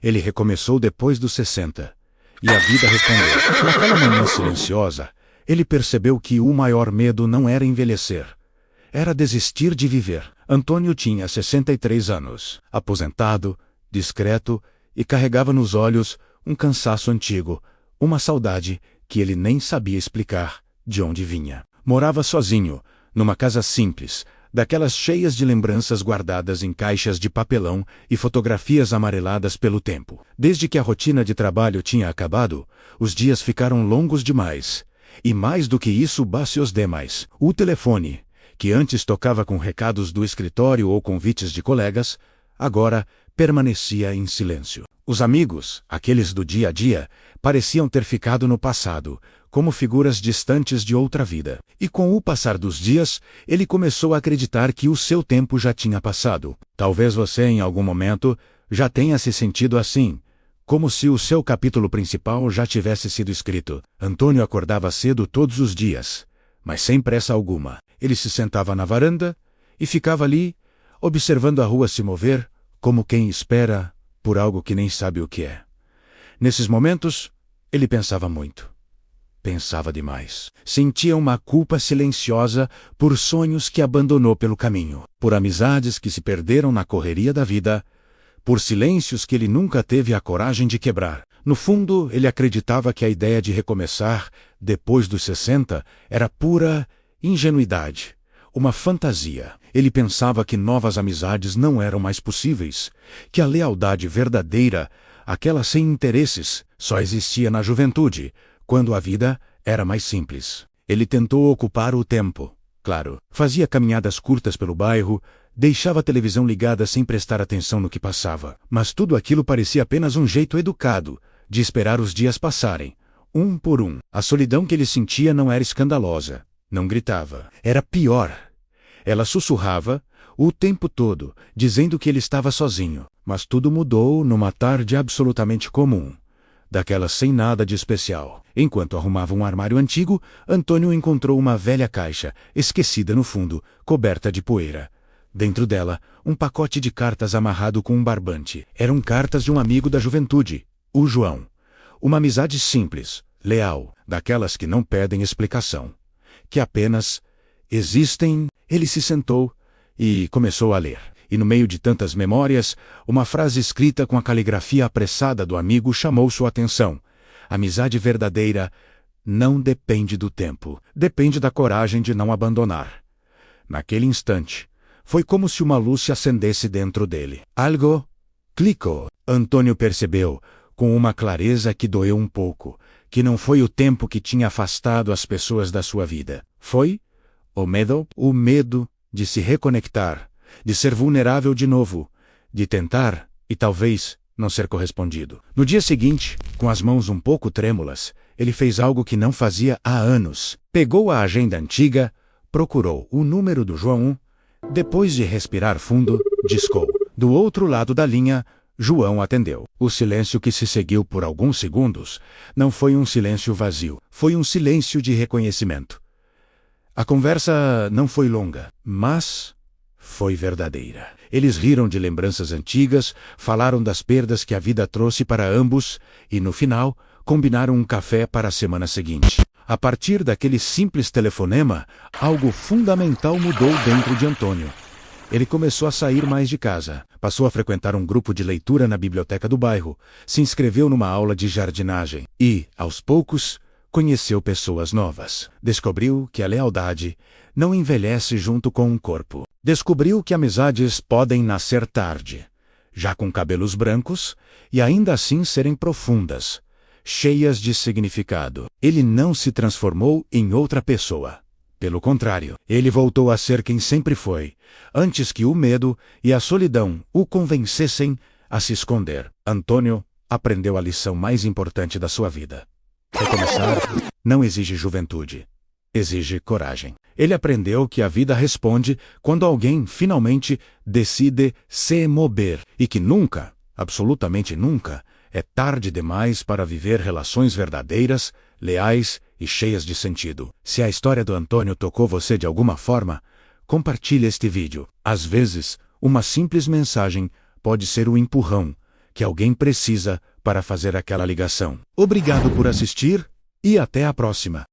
Ele recomeçou depois dos 60. E a vida respondeu. Naquela manhã silenciosa, ele percebeu que o maior medo não era envelhecer. Era desistir de viver. Antônio tinha 63 anos, aposentado, discreto, e carregava nos olhos um cansaço antigo, uma saudade que ele nem sabia explicar de onde vinha. Morava sozinho, numa casa simples, daquelas cheias de lembranças guardadas em caixas de papelão e fotografias amareladas pelo tempo. Desde que a rotina de trabalho tinha acabado, os dias ficaram longos demais. E mais do que isso, baste os demais. O telefone, que antes tocava com recados do escritório ou convites de colegas, agora permanecia em silêncio. Os amigos, aqueles do dia a dia, pareciam ter ficado no passado, como figuras distantes de outra vida. E com o passar dos dias, ele começou a acreditar que o seu tempo já tinha passado. Talvez você, em algum momento, já tenha se sentido assim, como se o seu capítulo principal já tivesse sido escrito. Antônio acordava cedo todos os dias, mas sem pressa alguma. Ele se sentava na varanda e ficava ali, observando a rua se mover, como quem espera por algo que nem sabe o que é. Nesses momentos, ele pensava muito. Pensava demais. Sentia uma culpa silenciosa por sonhos que abandonou pelo caminho, por amizades que se perderam na correria da vida, por silêncios que ele nunca teve a coragem de quebrar. No fundo, ele acreditava que a ideia de recomeçar, depois dos 60, era pura ingenuidade, uma fantasia. Ele pensava que novas amizades não eram mais possíveis, que a lealdade verdadeira, aquela sem interesses, só existia na juventude, quando a vida era mais simples. Ele tentou ocupar o tempo, claro. Fazia caminhadas curtas pelo bairro, deixava a televisão ligada sem prestar atenção no que passava. Mas tudo aquilo parecia apenas um jeito educado de esperar os dias passarem, um por um. A solidão que ele sentia não era escandalosa, não gritava. Era pior. Ela sussurrava o tempo todo, dizendo que ele estava sozinho. Mas tudo mudou numa tarde absolutamente comum, daquelas sem nada de especial. Enquanto arrumava um armário antigo, Antônio encontrou uma velha caixa, esquecida no fundo, coberta de poeira. Dentro dela, um pacote de cartas amarrado com um barbante. Eram cartas de um amigo da juventude, o João. Uma amizade simples, leal, daquelas que não pedem explicação, que apenas existem. Ele se sentou e começou a ler. E no meio de tantas memórias, uma frase escrita com a caligrafia apressada do amigo chamou sua atenção. Amizade verdadeira não depende do tempo, depende da coragem de não abandonar. Naquele instante, foi como se uma luz se acendesse dentro dele. Algo clicou. Antônio percebeu, com uma clareza que doeu um pouco, que não foi o tempo que tinha afastado as pessoas da sua vida. Foi o medo de se reconectar, de ser vulnerável de novo, de tentar e talvez não ser correspondido. No dia seguinte, com as mãos um pouco trêmulas, ele fez algo que não fazia há anos. Pegou a agenda antiga, procurou o número do João. Depois de respirar fundo, discou. Do outro lado da linha, João atendeu. O silêncio que se seguiu por alguns segundos não foi um silêncio vazio, foi um silêncio de reconhecimento. A conversa não foi longa, mas foi verdadeira. Eles riram de lembranças antigas, falaram das perdas que a vida trouxe para ambos e, no final, combinaram um café para a semana seguinte. A partir daquele simples telefonema, algo fundamental mudou dentro de Antônio. Ele começou a sair mais de casa, passou a frequentar um grupo de leitura na biblioteca do bairro, se inscreveu numa aula de jardinagem e, aos poucos, conheceu pessoas novas. Descobriu que a lealdade não envelhece junto com um corpo. Descobriu que amizades podem nascer tarde, já com cabelos brancos, e ainda assim serem profundas, cheias de significado. Ele não se transformou em outra pessoa. Pelo contrário, ele voltou a ser quem sempre foi, antes que o medo e a solidão o convencessem a se esconder. Antônio aprendeu a lição mais importante da sua vida. Recomeçar não exige juventude, exige coragem. Ele aprendeu que a vida responde quando alguém finalmente decide se mover e que nunca, absolutamente nunca, é tarde demais para viver relações verdadeiras, leais e cheias de sentido. Se a história do Antônio tocou você de alguma forma, compartilhe este vídeo. Às vezes, uma simples mensagem pode ser o empurrão que alguém precisa para fazer aquela ligação. Obrigado por assistir e até a próxima.